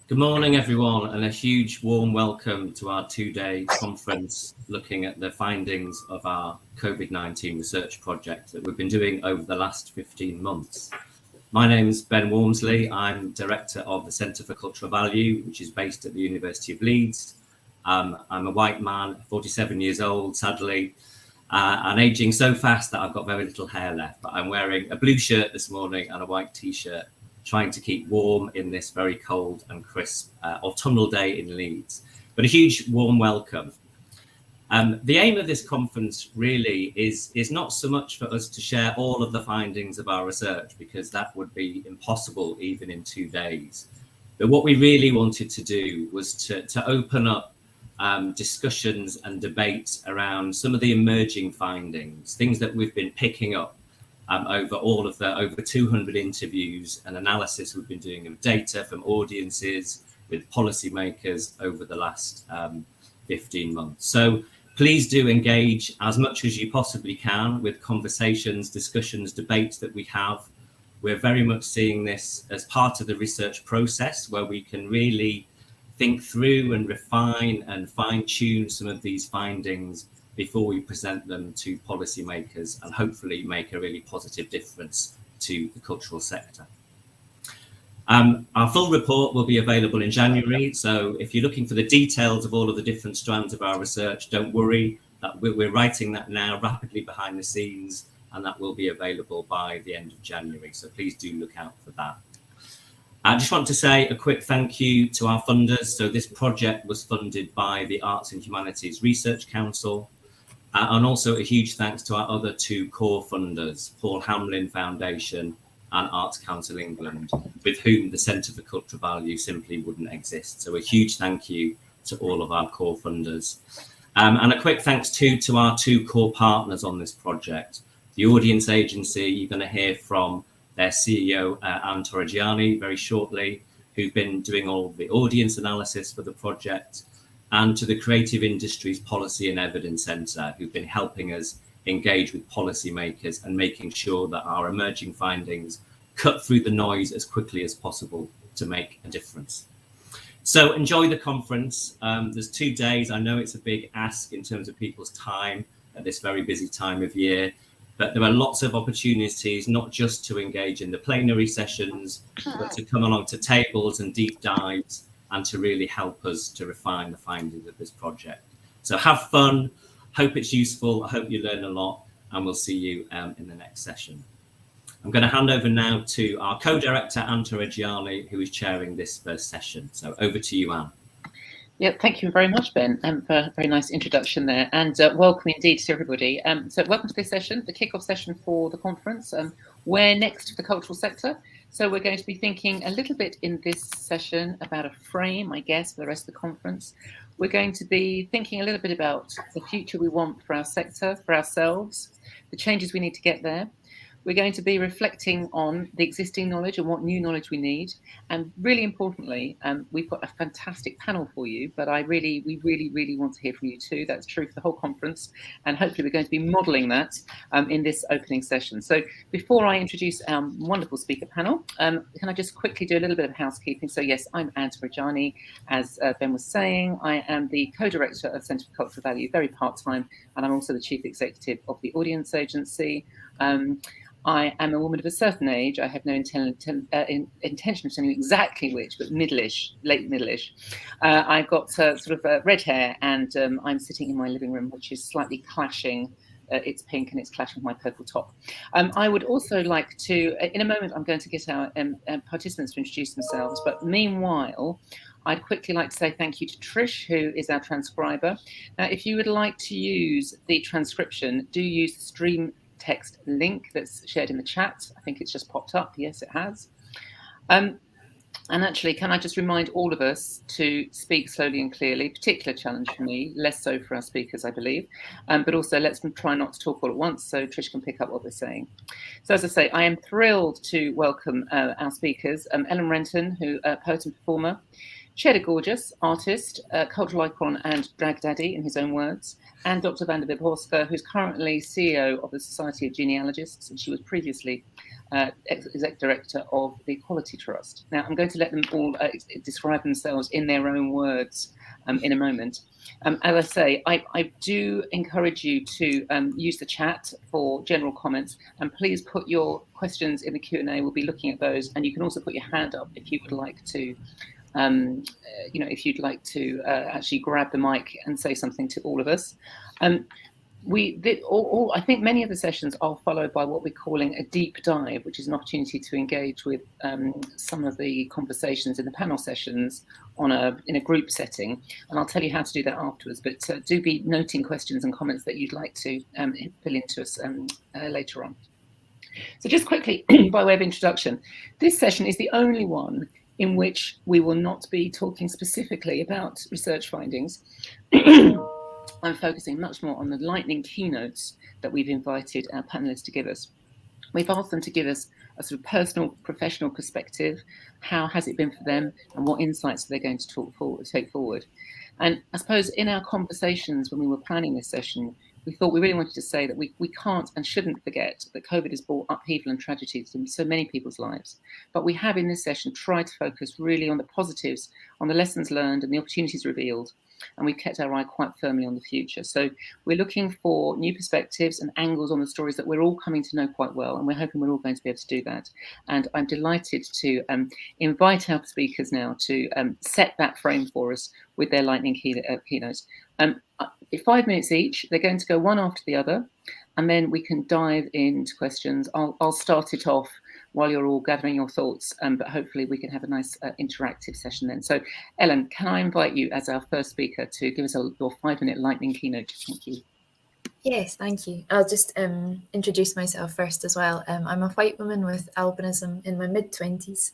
Good morning, everyone, and a huge warm welcome to our two-day conference looking at the findings of our COVID-19 research project that we've been doing over the last 15 months. My name is Ben Wormsley. I'm Director of the Centre for Cultural Value, which is based at the University of Leeds. I'm a white man, 47 years old, sadly, and ageing so fast that I've got very little hair left, but I'm wearing a blue shirt this morning and a white t-shirt, trying to keep warm in this very cold and crisp autumnal day in Leeds. But a huge warm welcome. The aim of this conference really is not so much for us to share all of the findings of our research, because that would be impossible even in 2 days. But what we really wanted to do was to open up discussions and debates around some of the emerging findings, things that we've been picking up over all of the over 200 interviews and analysis we've been doing of data from audiences with policymakers over the last 15 months. So please do engage as much as you possibly can with conversations, discussions, debates that we have. We're very much seeing this as part of the research process where we can really think through and refine and fine-tune some of these findings before we present them to policymakers and hopefully make a really positive difference to the cultural sector. Our full report will be available in January, so if you're looking for the details of all of the different strands of our research, don't worry, that we're writing that now rapidly behind the scenes, and that will be available by the end of January, so please do look out for that. I just want to say a quick thank you to our funders. So this project was funded by the Arts and Humanities Research Council, and also a huge thanks to our other two core funders, Paul Hamlin Foundation and Arts Council England, with whom the Centre for Cultural Value simply wouldn't exist. So a huge thank you to all of our core funders. And a quick thanks too to our two core partners on this project. The Audience Agency, you're going to hear from their CEO, Anne Torrigiani, very shortly, who've been doing all the audience analysis for the project, and to the Creative Industries Policy and Evidence Centre, who've been helping us engage with policymakers and making sure that our emerging findings cut through the noise as quickly as possible to make a difference. So enjoy the conference. There's 2 days. I know it's a big ask in terms of people's time at this very busy time of year, but there are lots of opportunities, not just to engage in the plenary sessions, but to come along to tables and deep dives and to really help us to refine the findings of this project. So have fun, hope it's useful, I hope you learn a lot, and we'll see you in the next session. I'm going to hand over now to our co-director, Anne Torrigiani, who is chairing this first session. So over to you, Anne. Yeah, thank you very much, Ben, for a very nice introduction there, and welcome indeed to everybody. So welcome to this session, the kick-off session for the conference, Where Next for the Cultural Sector. So we're going to be thinking a little bit in this session about a frame, I guess, for the rest of the conference. We're going to be thinking a little bit about the future we want for our sector, for ourselves, the changes we need to get there. We're going to be reflecting on the existing knowledge and what new knowledge we need. And really importantly, we've got a fantastic panel for you, but we really want to hear from you too. That's true for the whole conference. And hopefully we're going to be modelling that in this opening session. So before I introduce our wonderful speaker panel, can I just quickly do a little bit of housekeeping? So yes, I'm Anne Torrigiani. As Ben was saying, I am the co-director of Centre for Cultural Value, very part-time, and I'm also the chief executive of the Audience Agency. I am a woman of a certain age. I have no intention of telling you exactly which, but middle-ish, late middle-ish. I've got sort of red hair, and I'm sitting in my living room, which is slightly clashing. It's pink and it's clashing with my purple top. I would also like to, in a moment, I'm going to get our participants to introduce themselves. But meanwhile, I'd quickly like to say thank you to Trish, who is our transcriber. Now, if you would like to use the transcription, do use the stream text link that's shared in the chat. I think it's just popped up. Yes, it has. And actually, can I just remind all of us to speak slowly and clearly, particular challenge for me, less so for our speakers, I believe, but also let's try not to talk all at once so Trish can pick up what we're saying. So as I say, I am thrilled to welcome our speakers, Ellen Renton, who poet and performer, Cheddar Gorgeous, artist, cultural icon and drag daddy in his own words, and Dr. Vanderbilt Horska, who's currently CEO of the Society of Genealogists, and she was previously Exec Director of the Equality Trust. Now, I'm going to let them all describe themselves in their own words in a moment. As I say, I do encourage you to use the chat for general comments, and please put your questions in the Q&A. We'll be looking at those, and you can also put your hand up if you would like to if you'd like to actually grab the mic and say something to all of us. I think many of the sessions are followed by what we're calling a deep dive, which is an opportunity to engage with some of the conversations in the panel sessions in a group setting. And I'll tell you how to do that afterwards, but do be noting questions and comments that you'd like to fill into us later on. So just quickly, by way of introduction, this session is the only one in which we will not be talking specifically about research findings. I'm focusing much more on the lightning keynotes that we've invited our panelists to give us. We've asked them to give us a sort of personal, professional perspective. How has it been for them, and what insights are they going to take forward? And I suppose in our conversations when we were planning this session, we thought we really wanted to say that we can't and shouldn't forget that COVID has brought upheaval and tragedies in so many people's lives. But we have in this session tried to focus really on the positives, on the lessons learned and the opportunities revealed. And we've kept our eye quite firmly on the future. So we're looking for new perspectives and angles on the stories that we're all coming to know quite well. And we're hoping we're all going to be able to do that. And I'm delighted to invite our speakers now to set that frame for us with their lightning keynotes. 5 minutes each. They're going to go one after the other, and then we can dive into questions. I'll start it off while you're all gathering your thoughts, but hopefully we can have a nice interactive session then. So Ellen, can I invite you as our first speaker to give us your 5-minute lightning keynote? Thank you. Yes, thank you. I'll just introduce myself first as well. I'm a white woman with albinism in my mid-20s,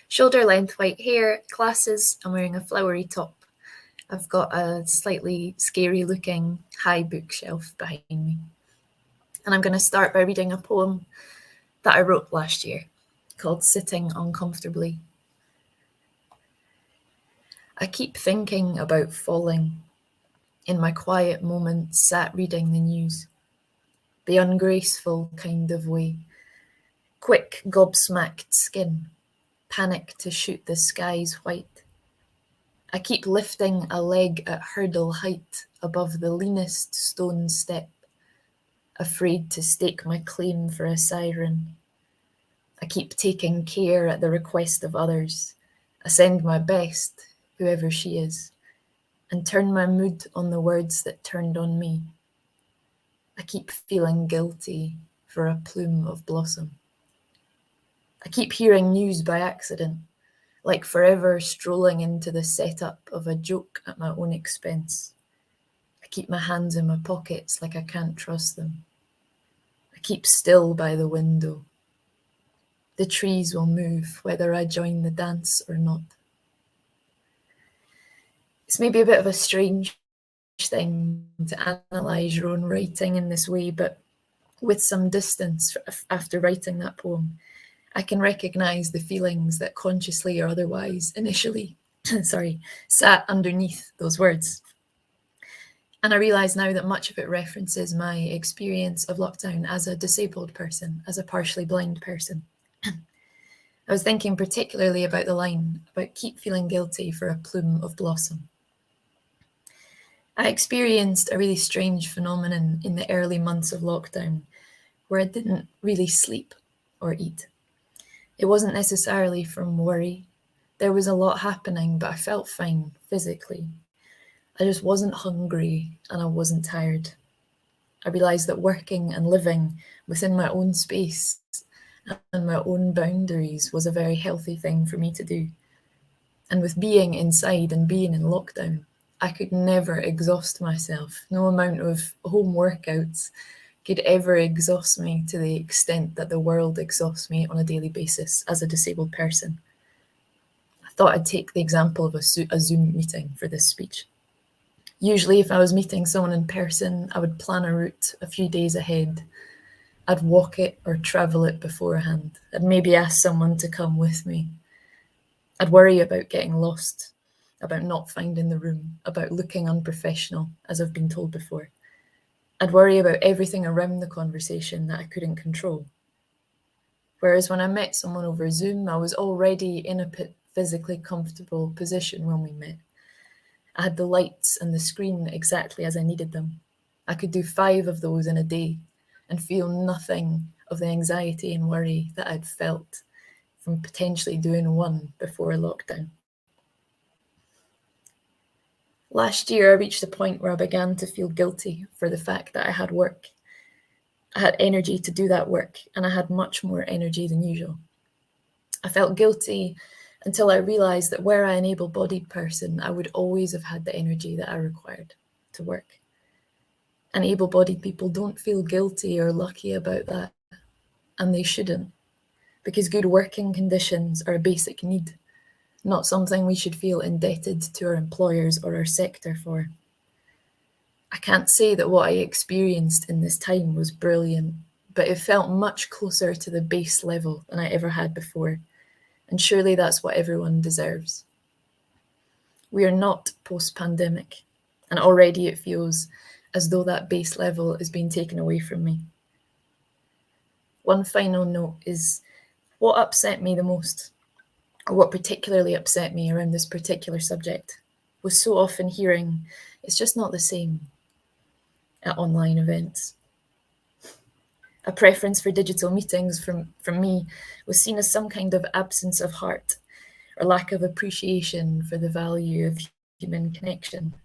shoulder length white hair, glasses, I'm wearing a flowery top. I've got a slightly scary looking high bookshelf behind me. And I'm going to start by reading a poem that I wrote last year called Sitting Uncomfortably. I keep thinking about falling. In my quiet moments, sat reading the news. The ungraceful kind of way. Quick, gobsmacked skin. Panic to shoot the skies white. I keep lifting a leg at hurdle height above the leanest stone step, afraid to stake my claim for a siren. I keep taking care at the request of others. I send my best, whoever she is, and turn my mood on the words that turned on me. I keep feeling guilty for a plume of blossom. I keep hearing news by accident, like forever strolling into the setup of a joke at my own expense. I keep my hands in my pockets like I can't trust them. I keep still by the window. The trees will move whether I join the dance or not. It's maybe a bit of a strange thing to analyse your own writing in this way, but with some distance after writing that poem, I can recognise the feelings that consciously or otherwise initially sat underneath those words. And I realise now that much of it references my experience of lockdown as a disabled person, as a partially blind person. I was thinking particularly about the line about keep feeling guilty for a plume of blossom. I experienced a really strange phenomenon in the early months of lockdown where I didn't really sleep or eat. It wasn't necessarily from worry. There was a lot happening, but I felt fine physically. I just wasn't hungry and I wasn't tired. I realised that working and living within my own space and my own boundaries was a very healthy thing for me to do. And with being inside and being in lockdown, I could never exhaust myself. No amount of home workouts could ever exhaust me to the extent that the world exhausts me on a daily basis as a disabled person. I thought I'd take the example of a Zoom meeting for this speech. Usually if I was meeting someone in person, I would plan a route a few days ahead. I'd walk it or travel it beforehand. I'd maybe ask someone to come with me. I'd worry about getting lost, about not finding the room, about looking unprofessional, as I've been told before. I'd worry about everything around the conversation that I couldn't control. Whereas when I met someone over Zoom, I was already in a physically comfortable position when we met. I had the lights and the screen exactly as I needed them. I could do 5 of those in a day and feel nothing of the anxiety and worry that I'd felt from potentially doing 1 before lockdown. Last year, I reached a point where I began to feel guilty for the fact that I had work. I had energy to do that work, and I had much more energy than usual. I felt guilty until I realized that were I an able-bodied person, I would always have had the energy that I required to work. And able-bodied people don't feel guilty or lucky about that, and they shouldn't, because good working conditions are a basic need, not something we should feel indebted to our employers or our sector for. I can't say that what I experienced in this time was brilliant, but it felt much closer to the base level than I ever had before, and surely that's what everyone deserves. We are not post-pandemic, and already it feels as though that base level is being taken away from me. One final note is what upset me the most, or what particularly upset me around this particular subject, was so often hearing it's just not the same at online events. A preference for digital meetings from me was seen as some kind of absence of heart or lack of appreciation for the value of human connection.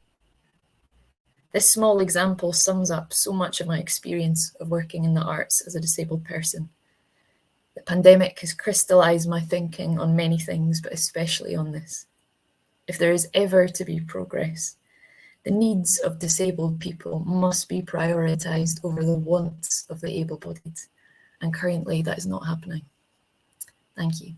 This small example sums up so much of my experience of working in the arts as a disabled person. The pandemic has crystallized my thinking on many things, but especially on this. If there is ever to be progress, the needs of disabled people must be prioritized over the wants of the able-bodied, and currently that is not happening. Thank you.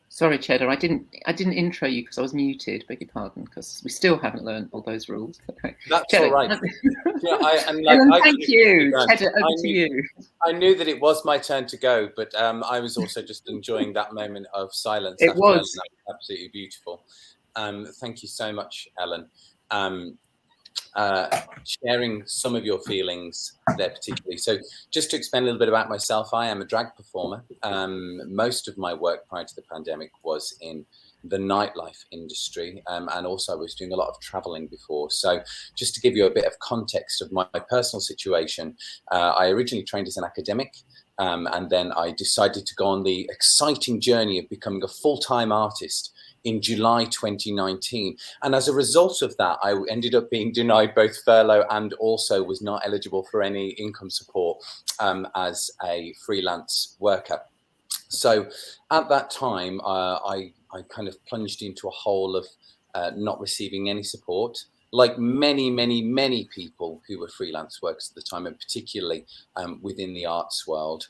Sorry, Cheddar, I didn't intro you because I was muted. Beg your pardon, because we still haven't learned all those rules. Okay. That's Cheddar. all right. Yeah, thank you, Cheddar. Over to you. I knew that it was my turn to go, but I was also just enjoying that moment of silence. It after was. Ellen. That was absolutely beautiful. Thank you so much, Ellen. Sharing some of your feelings there particularly. So just to explain a little bit about myself, I am a drag performer. Most of my work prior to the pandemic was in the nightlife industry, and also I was doing a lot of traveling before. So just to give you a bit of context of my personal situation, I originally trained as an academic, and then I decided to go on the exciting journey of becoming a full-time artist in July 2019. And as a result of that, I ended up being denied both furlough and also was not eligible for any income support as a freelance worker. So at that time, I kind of plunged into a hole of not receiving any support, like many people who were freelance workers at the time, and particularly within the arts world.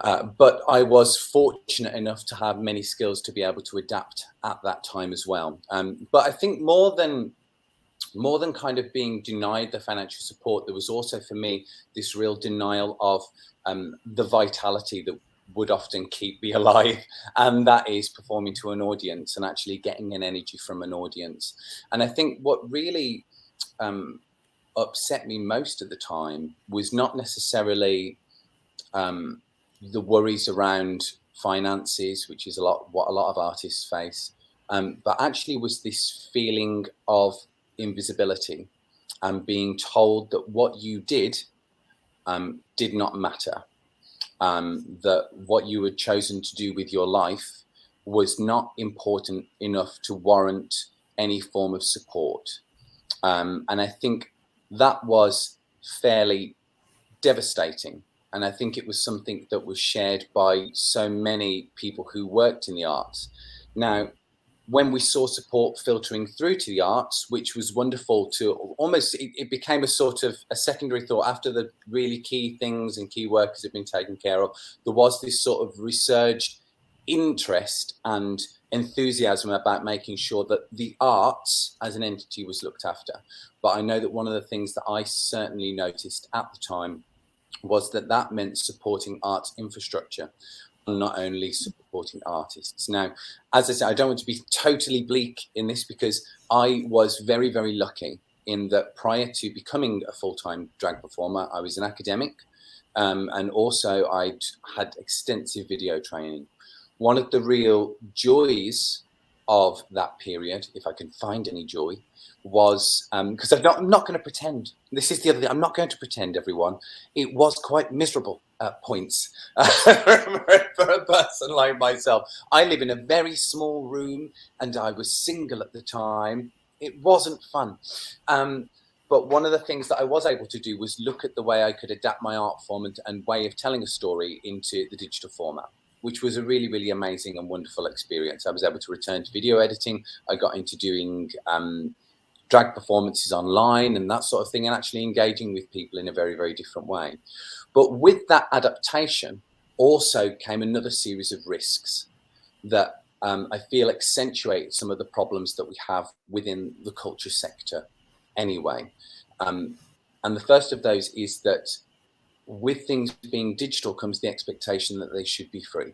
But I was fortunate enough to have many skills to be able to adapt at that time as well. But I think more than kind of being denied the financial support, there was also for me this real denial of the vitality that would often keep me alive, and that is performing to an audience and actually getting an energy from an audience. And I think what really upset me most at the time was not necessarily the worries around finances, which is what a lot of artists face, but actually was this feeling of invisibility and being told that what you did not matter, that what you had chosen to do with your life was not important enough to warrant any form of support. And I think that was fairly devastating. And I think it was something that was shared by so many people who worked in the arts. Now, when we saw support filtering through to the arts, which was wonderful to almost, it became a sort of a secondary thought after the really key things and key workers had been taken care of. There was this sort of resurged interest and enthusiasm about making sure that the arts as an entity was looked after. But I know that one of the things that I certainly noticed at the time was that that meant supporting arts infrastructure, not only supporting artists. Now, as I said, I don't want to be totally bleak in this, because I was very, very lucky in that prior to becoming a full-time drag performer, I was an academic, and also I'd had extensive video training. One of the real joys of that period, if I can find any joy, was because I'm not going to pretend. This is the other thing. I'm not going to pretend, everyone. It was quite miserable at points for a person like myself. I live in a very small room, and I was single at the time. It wasn't fun. But one of the things that I was able to do was look at the way I could adapt my art form and way of telling a story into the digital format, which was a really, really amazing and wonderful experience. I was able to return to video editing. I got into doing drag performances online and that sort of thing, and actually engaging with people in a very, very different way. But with that adaptation also came another series of risks that I feel accentuate some of the problems that we have within the culture sector anyway. And the first of those is that with things being digital comes the expectation that they should be free.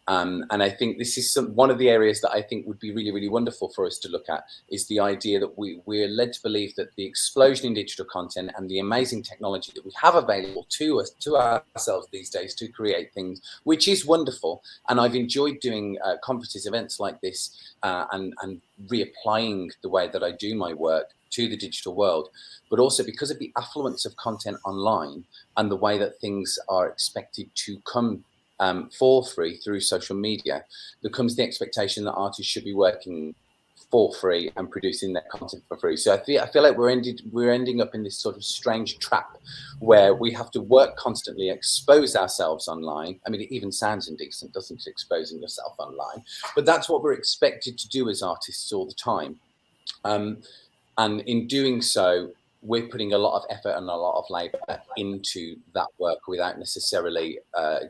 And I think this is one of the areas that I think would be really, really wonderful for us to look at, is the idea that we're led to believe that the explosion in digital content and the amazing technology that we have available to us, to ourselves these days, to create things, which is wonderful. And I've enjoyed doing conferences, events like this, and reapplying the way that I do my work to the digital world, but also because of the affluence of content online and the way that things are expected to come for free through social media, becomes the expectation that artists should be working for free and producing their content for free. So I feel like we're ending up in this sort of strange trap where we have to work constantly, expose ourselves online. I mean, it even sounds indecent, doesn't it, exposing yourself online? But that's what we're expected to do as artists all the time. And in doing so, we're putting a lot of effort and a lot of labour into that work without necessarily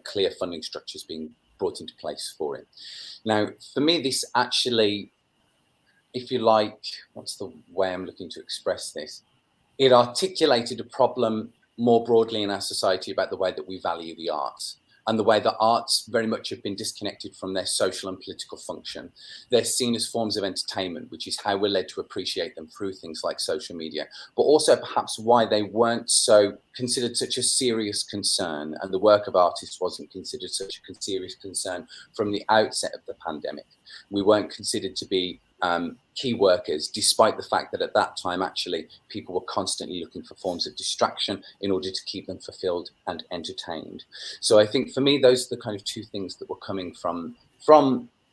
clear funding structures being brought into place for it. Now, for me, this actually, if you like, what's the way I'm looking to express this? It articulated a problem more broadly in our society about the way that we value the arts, and the way that arts very much have been disconnected from their social and political function. They're seen as forms of entertainment, which is how we're led to appreciate them through things like social media, but also perhaps why they weren't so considered such a serious concern, and the work of artists wasn't considered such a serious concern from the outset of the pandemic. We weren't considered to be key workers, despite the fact that at that time, actually, people were constantly looking for forms of distraction in order to keep them fulfilled and entertained. So I think for me, those are the kind of two things that were coming from,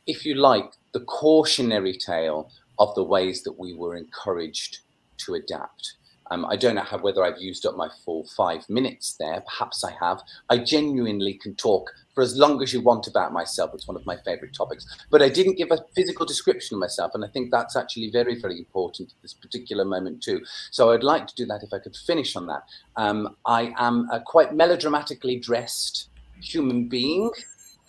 if you like, the cautionary tale of the ways that we were encouraged to adapt. I don't know whether I've used up my full 5 minutes there. Perhaps I have. I genuinely can talk for as long as you want about myself. It's one of my favorite topics. But I didn't give a physical description of myself. And I think that's actually very, very important at this particular moment too. So I'd like to do that if I could finish on that. I am a quite melodramatically dressed human being.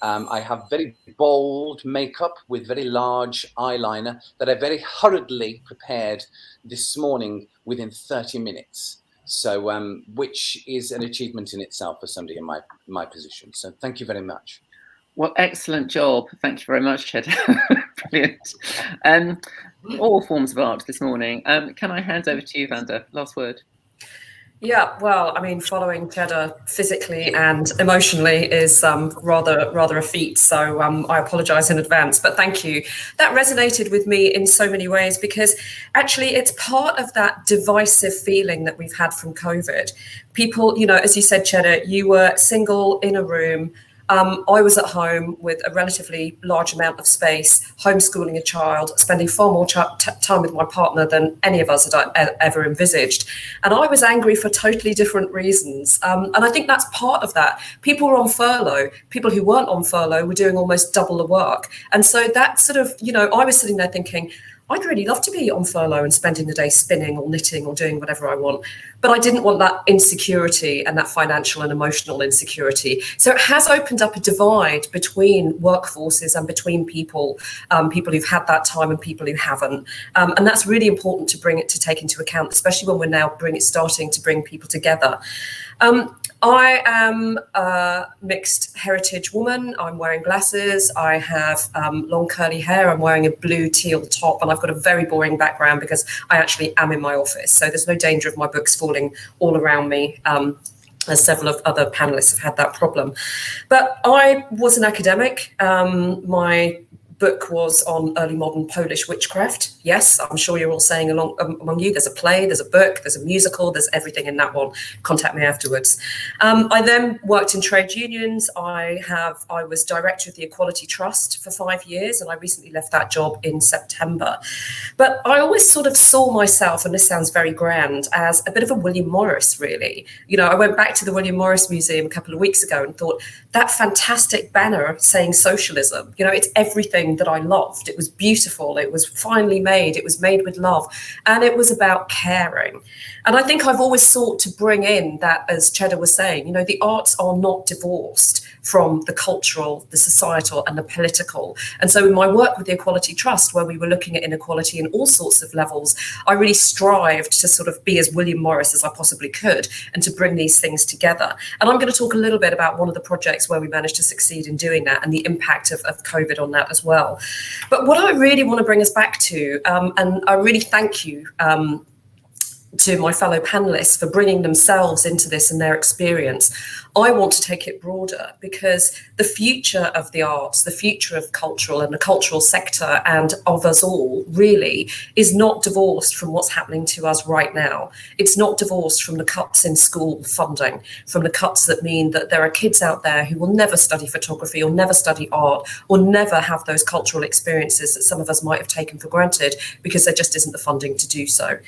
I have very bold makeup with very large eyeliner that I very hurriedly prepared this morning within 30 minutes. So, which is an achievement in itself for somebody in my position. So thank you very much. Well, excellent job. Thank you very much, Cheddar. Brilliant. All forms of art this morning. Can I hand over to you, Vanda? Last word. Yeah, well, I mean, following Cheddar physically and emotionally is rather a feat. So I apologise in advance, but thank you. That resonated with me in so many ways, because actually it's part of that divisive feeling that we've had from COVID. People, you know, as you said, Cheddar, you were single in a room. I was at home with a relatively large amount of space, homeschooling a child, spending far more time with my partner than any of us had ever envisaged. And I was angry for totally different reasons. And I think that's part of that. People were on furlough. People who weren't on furlough were doing almost double the work. And so that sort of, you know, I was sitting there thinking, I'd really love to be on furlough and spending the day spinning or knitting or doing whatever I want. But I didn't want that insecurity and that financial and emotional insecurity. So it has opened up a divide between workforces and between people, people who've had that time and people who haven't. And that's really important to take into account, especially when we're now starting to bring people together. I am a mixed heritage woman. I'm wearing glasses. I have long curly hair. I'm wearing a blue teal top, and I've got a very boring background because I actually am in my office. So there's no danger of my books falling all around me, as several of other panelists have had that problem. But I was an academic. My book was on early modern Polish witchcraft. Yes, I'm sure you're all saying along among you, there's a play, there's a book, there's a musical, there's everything in that one. Contact me afterwards. I then worked in trade unions. I was director of the Equality Trust for 5 years, and I recently left that job in September. But I always sort of saw myself, and this sounds very grand, as a bit of a William Morris, really. You know, I went back to the William Morris Museum a couple of weeks ago and thought, that fantastic banner saying socialism, you know, it's everything that I loved. It was beautiful. It was finely made. It was made with love. And it was about caring. And I think I've always sought to bring in that, as Cheddar was saying, you know, the arts are not divorced from the cultural, the societal and the political. And so in my work with the Equality Trust, where we were looking at inequality in all sorts of levels, I really strived to sort of be as William Morris as I possibly could and to bring these things together. And I'm going to talk a little bit about one of the projects where we managed to succeed in doing that and the impact of COVID on that as well. But what I really want to bring us back to, and I really thank you to my fellow panelists for bringing themselves into this and their experience. I want to take it broader because the future of the arts, the future of cultural and the cultural sector and of us all really is not divorced from what's happening to us right now. It's not divorced from the cuts in school funding, from the cuts that mean that there are kids out there who will never study photography or never study art or never have those cultural experiences that some of us might have taken for granted because there just isn't the funding to do so.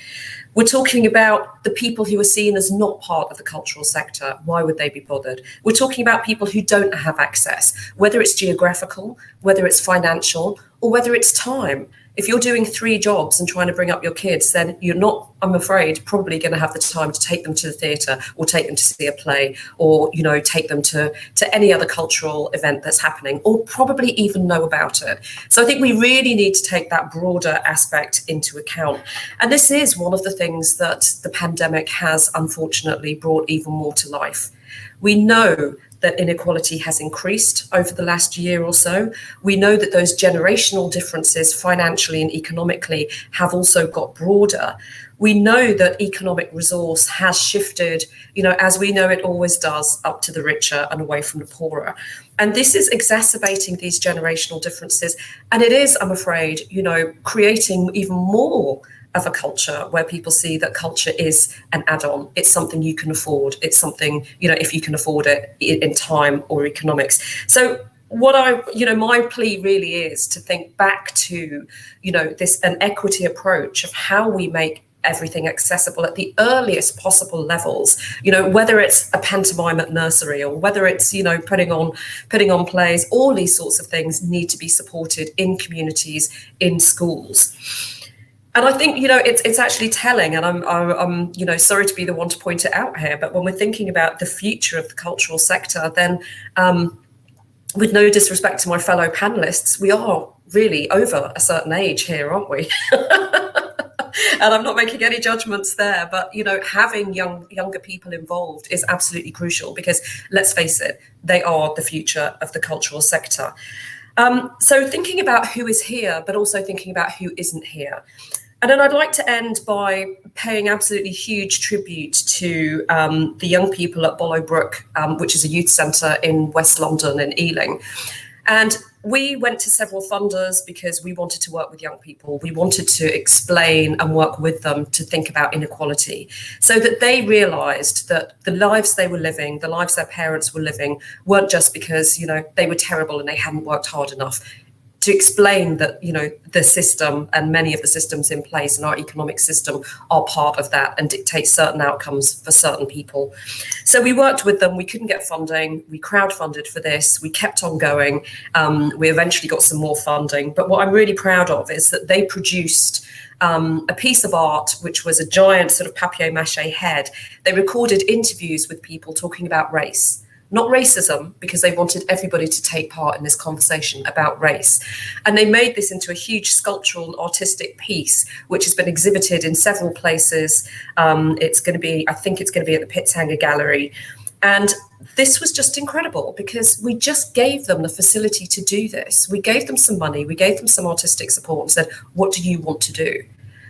We're talking about the people who are seen as not part of the cultural sector. Why would they be bothered? We're talking about people who don't have access, whether it's geographical, whether it's financial, or whether it's time. If you're doing 3 jobs and trying to bring up your kids, then you're not, I'm afraid, probably going to have the time to take them to the theatre or take them to see a play or, you know, take them to any other cultural event that's happening or probably even know about it. So I think we really need to take that broader aspect into account. And this is one of the things that the pandemic has unfortunately brought even more to life. We know that inequality has increased over the last year or so. We know that those generational differences financially and economically have also got broader. We know that economic resource has shifted, you know, as we know it always does, up to the richer and away from the poorer. And this is exacerbating these generational differences. And it is, I'm afraid, you know, creating even more of a culture where people see that culture is an add-on. It's something you can afford. It's something, you know, if you can afford it in time or economics. So what my plea really is to think back to, you know, an equity approach of how we make everything accessible at the earliest possible levels, you know, whether it's a pantomime at nursery or whether it's, you know, putting on plays, all these sorts of things need to be supported in communities, in schools. And I think, you know, it's actually telling, and I'm you know, sorry to be the one to point it out here, but when we're thinking about the future of the cultural sector, then with no disrespect to my fellow panelists, we are really over a certain age here, aren't we? And I'm not making any judgments there, but, you know, having younger people involved is absolutely crucial because, let's face it, they are the future of the cultural sector. So thinking about who is here, but also thinking about who isn't here. And then I'd like to end by paying absolutely huge tribute to the young people at Bollowbrook, which is a youth centre in West London in Ealing. And we went to several funders because we wanted to work with young people. We wanted to explain and work with them to think about inequality so that they realised that the lives they were living, the lives their parents were living, weren't just because, you know, they were terrible and they hadn't worked hard enough. to explain that, you know, the system and many of the systems in place and our economic system are part of that and dictate certain outcomes for certain people. So we worked with them. We couldn't get funding. We crowdfunded for this. We kept on going. We eventually got some more funding. But what I'm really proud of is that they produced a piece of art, which was a giant sort of papier-mâché head. They recorded interviews with people talking about race. Not racism, because they wanted everybody to take part in this conversation about race. And they made this into a huge sculptural artistic piece, which has been exhibited in several places. It's going to be, I think it's going to be at the Pitzhanger Gallery. And this was just incredible because we just gave them the facility to do this. We gave them some money, we gave them some artistic support and said, what do you want to do?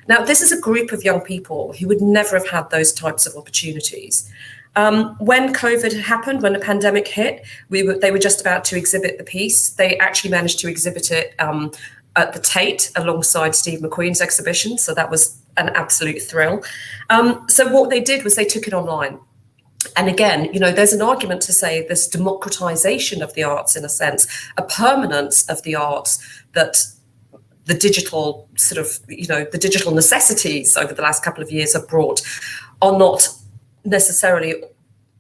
Now, this is a group of young people who would never have had those types of opportunities. When COVID happened, when the pandemic hit, they were just about to exhibit the piece. They actually managed to exhibit it at the Tate alongside Steve McQueen's exhibition. So that was an absolute thrill. So what they did was they took it online. And again, you know, there's an argument to say this democratization of the arts, in a sense, a permanence of the arts that the digital sort of, you know, the digital necessities over the last couple of years have brought are not necessarily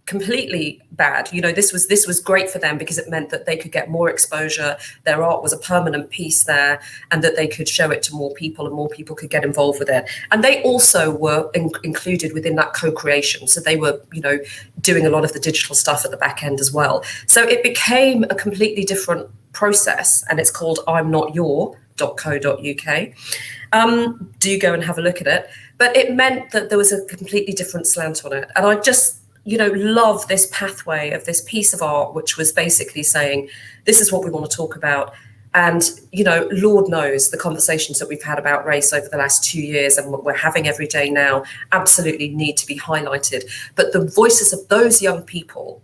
completely bad. You know, this was great for them because it meant that they could get more exposure. Their art was a permanent piece there, and that they could show it to more people and more people could get involved with it. And they also were included within that co-creation. So they were, you know, doing a lot of the digital stuff at the back end as well. So it became a completely different process, and it's called imnotyour.co.uk. Do go and have a look at it. But it meant that there was a completely different slant on it. And I just, you know, love this pathway of this piece of art, which was basically saying, this is what we want to talk about. And, you know, Lord knows the conversations that we've had about race over the last 2 years and what we're having every day now absolutely need to be highlighted. But the voices of those young people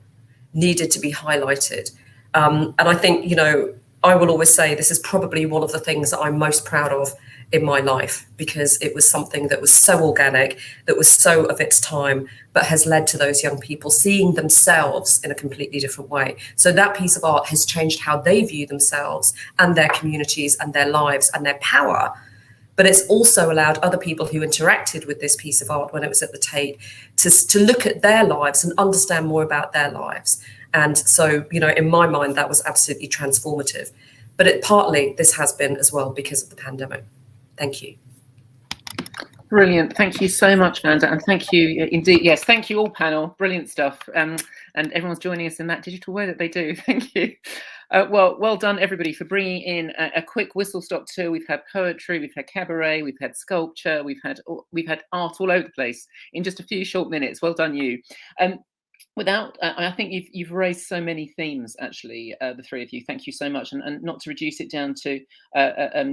needed to be highlighted. And I think, you know, I will always say this is probably one of the things that I'm most proud of in my life, because it was something that was so organic, that was so of its time, but has led to those young people seeing themselves in a completely different way. So that piece of art has changed how they view themselves and their communities and their lives and their power. But it's also allowed other people who interacted with this piece of art when it was at the Tate to look at their lives and understand more about their lives. And so, you know, in my mind, that was absolutely transformative. But partly this has been as well because of the pandemic. Thank you. Brilliant. Thank you so much, Vanda. And thank you indeed. Yes, thank you all, panel. Brilliant stuff. And everyone's joining us in that digital way that they do. Thank you. Well done, everybody, for bringing in a quick whistle-stop tour. We've had poetry, we've had cabaret, we've had sculpture, we've had art all over the place in just a few short minutes. Well done, you. I think you've raised so many themes, actually, the three of you. Thank you so much. And not to reduce it down to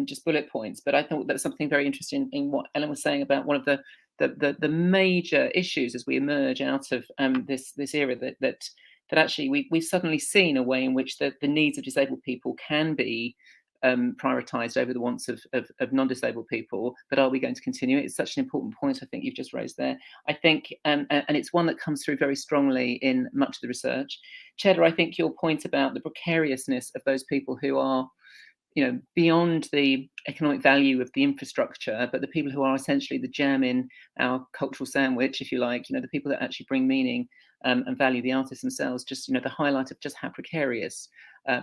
just bullet points, but I thought there was something very interesting in what Ellen was saying about one of the major issues as we emerge out of this era that actually we've suddenly seen a way in which the needs of disabled people can be prioritised over the wants of non-disabled people. But are we going to continue it? It's such an important point I think you've just raised there. I think, and it's one that comes through very strongly in much of the research. Cheddar, I think your point about the precariousness of those people who are, you know, beyond the economic value of the infrastructure, but the people who are essentially the jam in our cultural sandwich, if you like, you know, the people that actually bring meaning and value the artists themselves, just, you know, the highlight of just how precarious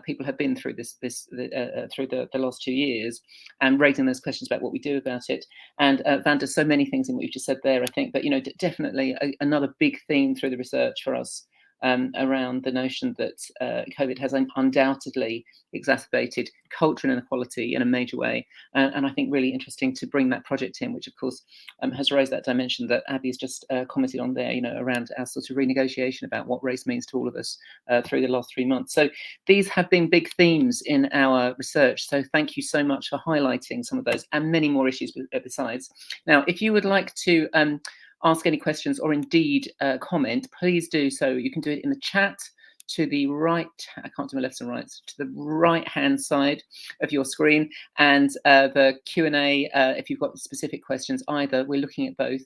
people have been through through the last 2 years, and raising those questions about what we do about it. And Vanda, so many things in what you've just said there, I think, but, you know, definitely another big theme through the research for us around the notion that COVID has undoubtedly exacerbated cultural inequality in a major way. And I think really interesting to bring that project in, which of course has raised that dimension that Abby's just commented on there, you know, around our sort of renegotiation about what race means to all of us through the last 3 months. So these have been big themes in our research. So thank you so much for highlighting some of those and many more issues besides. Now, if you would like to ask any questions or indeed comment, please do so. You can do it in the chat to the right, I can't do my left and right, to the right hand side of your screen, and the Q&A, if you've got specific questions either, we're looking at both.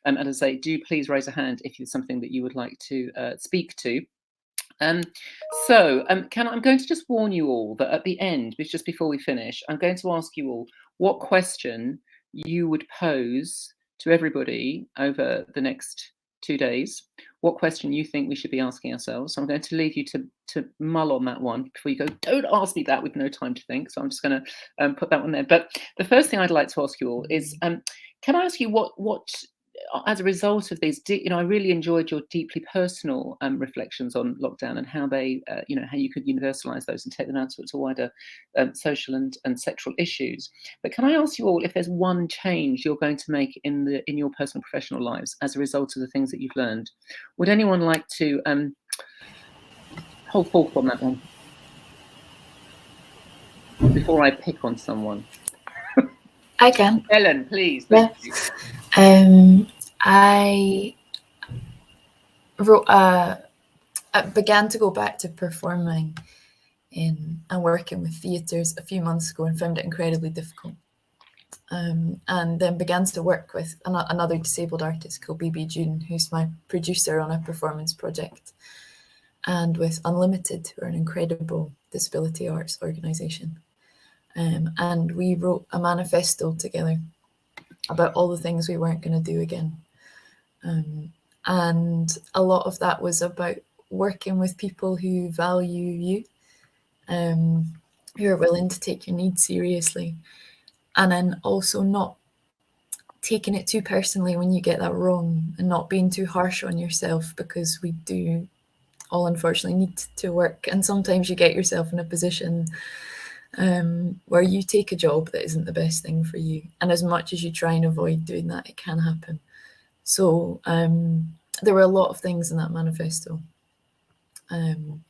And as I say, do please raise a hand if there's something that you would like to speak to. I'm going to just warn you all that at the end, just before we finish, I'm going to ask you all what question you would pose to everybody over the next 2 days. What question you think we should be asking ourselves. So I'm going to leave you to mull on that one before you go, don't ask me that with no time to think. So I'm just going to put that one there. But the first thing I'd like to ask you all is, can I ask you what as a result of these, I really enjoyed your deeply personal reflections on lockdown and how they, how you could universalize those and take them out to wider social and sexual issues. But can I ask you all if there's one change you're going to make in your personal professional lives as a result of the things that you've learned? Would anyone like to hold forth on that one before I pick on someone? I can. Ellen, please. Yeah. I wrote. I began to go back to performing and working with theatres a few months ago and found it incredibly difficult. And then began to work with another disabled artist called BB June, who's my producer on a performance project, and with Unlimited, who are an incredible disability arts organisation. And we wrote a manifesto together about all the things we weren't going to do again. And a lot of that was about working with people who value you, who are willing to take your needs seriously, and then also not taking it too personally when you get that wrong, and not being too harsh on yourself, because we do all unfortunately need to work, and sometimes you get yourself in a position where you take a job that isn't the best thing for you, and as much as you try and avoid doing that, it can happen. So there were a lot of things in that manifesto, and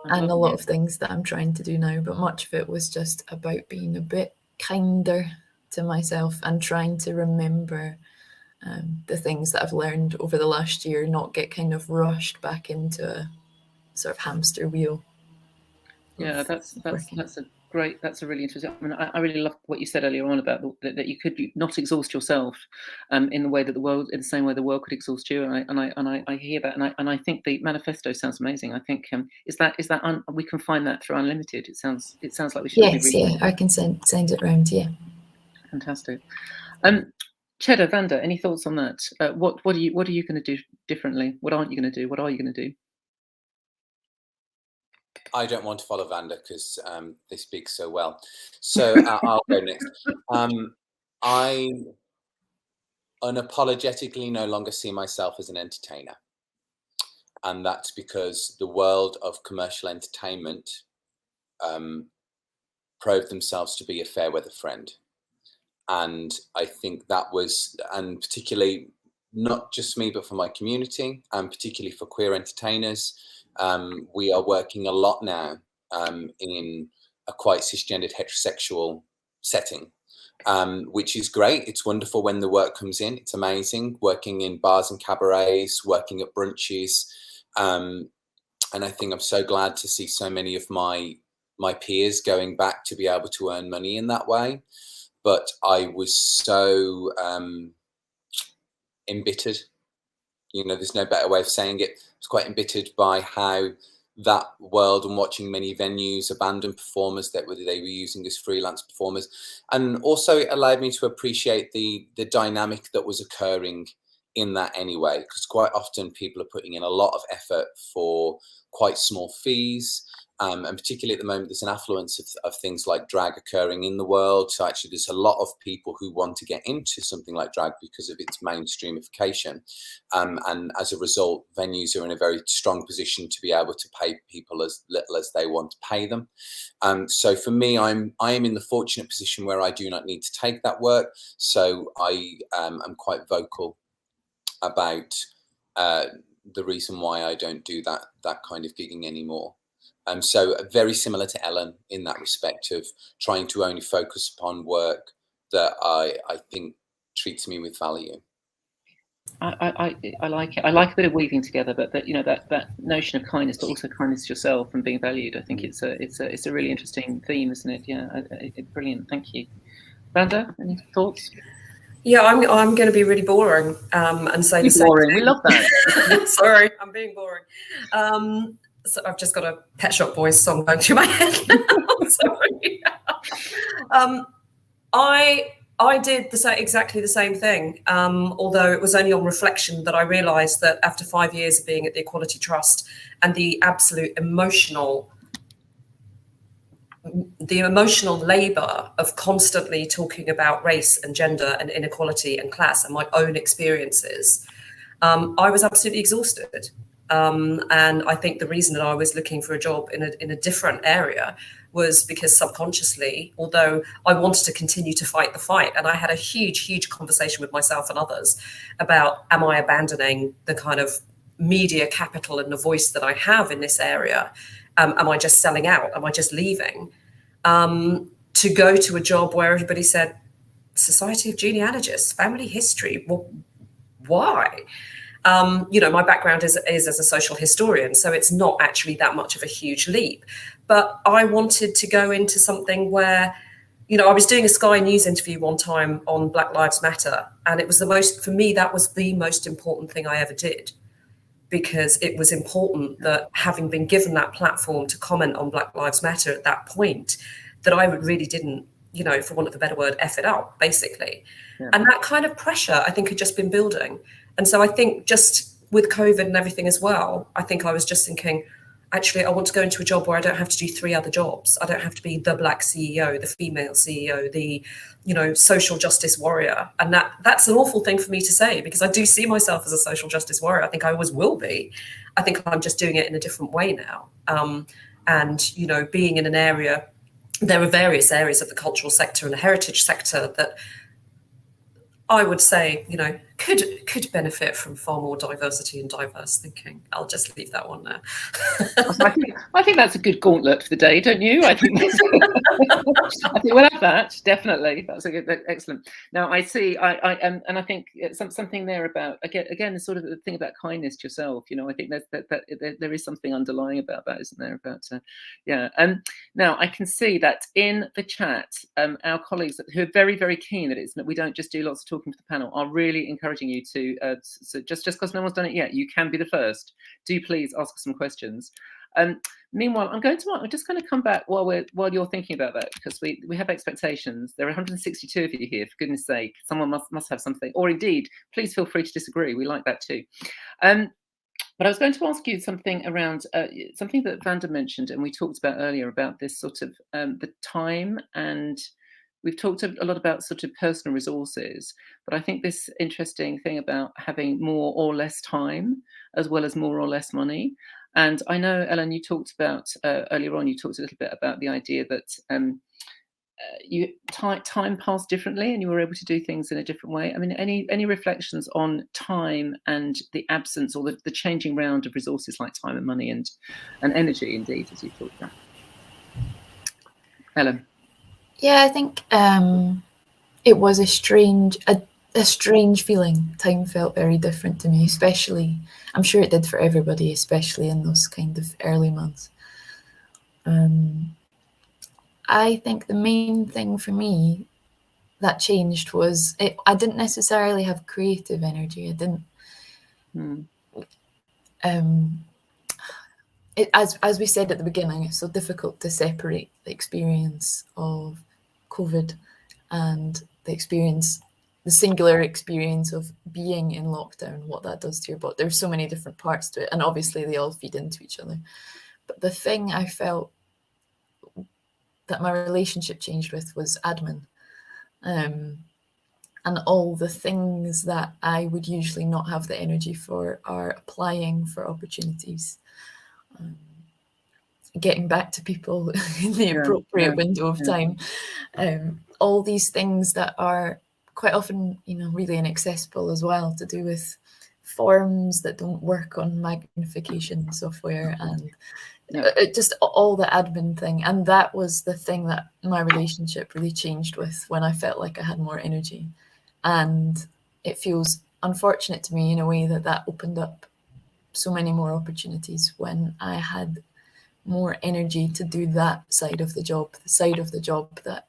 a lot of things that I'm trying to do now, but much of it was just about being a bit kinder to myself and trying to remember the things that I've learned over the last year, not get kind of rushed back into a sort of hamster wheel. Yeah, that's a really interesting. I mean, I really love what you said earlier on about that you could not exhaust yourself in the way that in the same way the world could exhaust you. And I hear that, and I think the manifesto sounds amazing. I think we can find that through Unlimited. It sounds like we should. Yes, yeah, I can send it around. Yeah, fantastic. Cheddar, Vanda, any thoughts on that? What are you going to do differently? What aren't you going to do? What are you going to do? I don't want to follow Vanda because they speak so well. So I'll go next. I unapologetically no longer see myself as an entertainer. And that's because the world of commercial entertainment proved themselves to be a fair weather friend. And I think that was, and particularly not just me, but for my community, and particularly for queer entertainers, we are working a lot now in a quite cisgendered heterosexual setting, which is great. It's wonderful when the work comes in. It's amazing working in bars and cabarets, working at brunches. And I think I'm so glad to see so many of my peers going back to be able to earn money in that way. But I was so embittered. There's no better way of saying it. I was quite embittered by how that world and watching many venues abandon performers that they were using as freelance performers. And also it allowed me to appreciate the dynamic that was occurring in that anyway, because quite often people are putting in a lot of effort for quite small fees. And particularly at the moment, there's an affluence of things like drag occurring in the world. So actually, there's a lot of people who want to get into something like drag because of its mainstreamification. And as a result, venues are in a very strong position to be able to pay people as little as they want to pay them. So for me, I am in the fortunate position where I do not need to take that work. So I am quite vocal about the reason why I don't do that kind of gigging anymore. So very similar to Ellen in that respect of trying to only focus upon work that I think treats me with value. I like it. I like a bit of weaving together, but that notion of kindness, but also kindness to yourself and being valued. I think it's a really interesting theme, isn't it? Yeah, brilliant. Thank you, Vanda. Any thoughts? Yeah, I'm going to be really boring and say the same thing. We love that. Sorry, I'm being boring. So I've just got a Pet Shop Boys song going through my head now. Sorry. I did exactly the same thing, although it was only on reflection that I realised that after 5 years of being at the Equality Trust and the absolute emotional labour of constantly talking about race and gender and inequality and class and my own experiences, I was absolutely exhausted. And I think the reason that I was looking for a job in a different area was because subconsciously, although I wanted to continue to fight the fight, and I had a huge conversation with myself and others about, am I abandoning the kind of media capital and the voice that I have in this area? Am I just selling out? Am I just leaving? To go to a job where everybody said, Society of Genealogists, family history, well, why? My background is as a social historian, so it's not actually that much of a huge leap. But I wanted to go into something where, I was doing a Sky News interview one time on Black Lives Matter, and it was for me, that was the most important thing I ever did, because it was important that, having been given that platform to comment on Black Lives Matter at that point, that I really didn't, for want of a better word, F it up, basically. Yeah. And that kind of pressure, I think, had just been building. And so I think just with COVID and everything as well, I think I was just thinking, actually, I want to go into a job where I don't have to do 3 other jobs. I don't have to be the Black CEO, the female CEO, the, social justice warrior. And that's an awful thing for me to say, because I do see myself as a social justice warrior. I think I always will be. I think I'm just doing it in a different way now. And, being in an area, there are various areas of the cultural sector and the heritage sector that I would say, could benefit from far more diversity and diverse thinking. I'll just leave that one there. I think that's a good gauntlet for the day, don't you? I think we'll have that, definitely. That's a good, excellent. Now I see, and I think something there about again sort of the thing about kindness to yourself. I think that there is something underlying about that, isn't there? About now I can see that in the chat, our colleagues who are very, very keen that we don't just do lots of talking to the panel are really encouraging you to, so just because no one's done it yet, you can be the first. Do please ask some questions. Meanwhile, I'm just going to come back while you're thinking about that, because we have expectations. There are 162 of you here, for goodness sake. Someone must have something, or indeed, please feel free to disagree. We like that too. But I was going to ask you something around something that Vanda mentioned, and we talked about earlier about this sort of the time, and we've talked a lot about sort of personal resources, but I think this interesting thing about having more or less time as well as more or less money. And I know, Ellen, you talked about earlier on, you talked a little bit about the idea that time passed differently and you were able to do things in a different way. I mean, any reflections on time and the absence or the changing round of resources like time and money and energy, indeed, as you talked about? Ellen? Yeah, I think it was a strange feeling. Time felt very different to me, especially, I'm sure it did for everybody, especially in those kind of early months. I think the main thing for me that changed was I didn't necessarily have creative energy. I didn't. As we said at the beginning, it's so difficult to separate the experience of COVID and the singular experience of being in lockdown, what that does to your body. There's so many different parts to it, and obviously they all feed into each other. But the thing I felt that my relationship changed with was admin. And all the things that I would usually not have the energy for are applying for opportunities, getting back to people in the appropriate window of time. All these things that are quite often, really inaccessible as well, to do with forms that don't work on magnification software and just all the admin thing. And that was the thing that my relationship really changed with, when I felt like I had more energy. And it feels unfortunate to me in a way that opened up so many more opportunities when I had more energy to do that side of the job, the side of the job that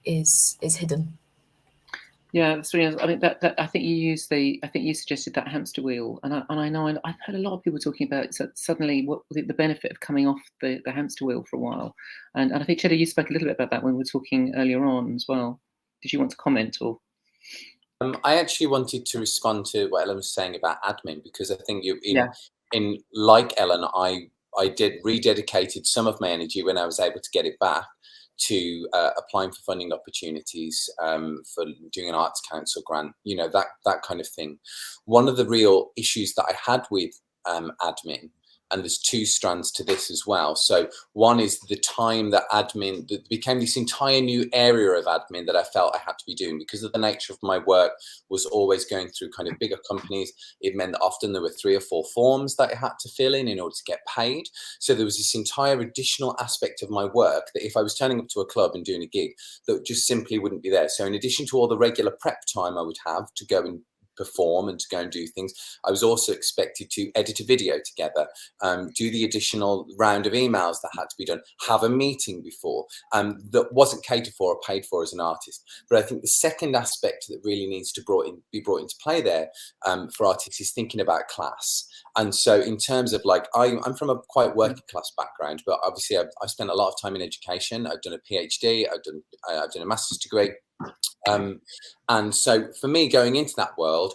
is hidden. Yeah, that's really. I mean, that I think you suggested that hamster wheel, and I know I've heard a lot of people talking about suddenly what the benefit of coming off the hamster wheel for a while, and I think Cheddar, you spoke a little bit about that when we were talking earlier on as well. Did you want to comment or? I actually wanted to respond to what Ellen was saying about admin, because I think in like Ellen, I rededicated some of my energy when I was able to get it back to applying for funding opportunities, for doing an Arts Council grant, that kind of thing. One of the real issues that I had with admin, and there's two strands to this as well. So one is the time that admin became this entire new area of admin that I felt I had to be doing because of the nature of my work was always going through kind of bigger companies. It meant that often there were 3 or 4 forms that I had to fill in order to get paid. So there was this entire additional aspect of my work that if I was turning up to a club and doing a gig, that just simply wouldn't be there. So in addition to all the regular prep time I would have to go and perform and to go and do things, I was also expected to edit a video together, do the additional round of emails that had to be done, have a meeting before, that wasn't catered for or paid for as an artist. But I think the second aspect that really needs to be brought into play there for artists is thinking about class. And so in terms of like, I'm from a quite working class background, but obviously I've spent a lot of time in education. I've done a PhD, I've done a master's degree. And so for me going into that world,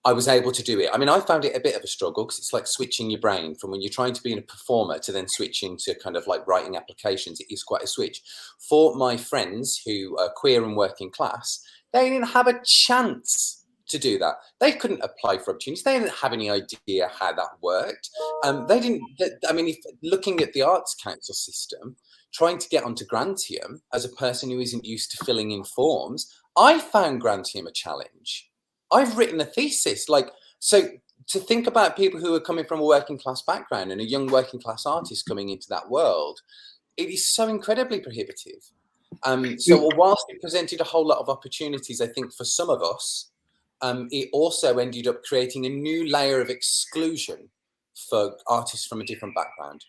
I was able to do it. I mean, I found it a bit of a struggle because it's like switching your brain from when you're trying to be a performer to then switching to kind of like writing applications. It is quite a switch. For my friends who are queer and working class, they didn't have a chance to do that. They couldn't apply for opportunities. They didn't have any idea how that worked. If looking at the Arts Council system, trying to get onto Grantium as a person who isn't used to filling in forms, I found Grantium a challenge. I've written a thesis, so to think about people who are coming from a working class background and a young working class artist coming into that world, it is so incredibly prohibitive. So whilst it presented a whole lot of opportunities, I think for some of us, it also ended up creating a new layer of exclusion for artists from a different background.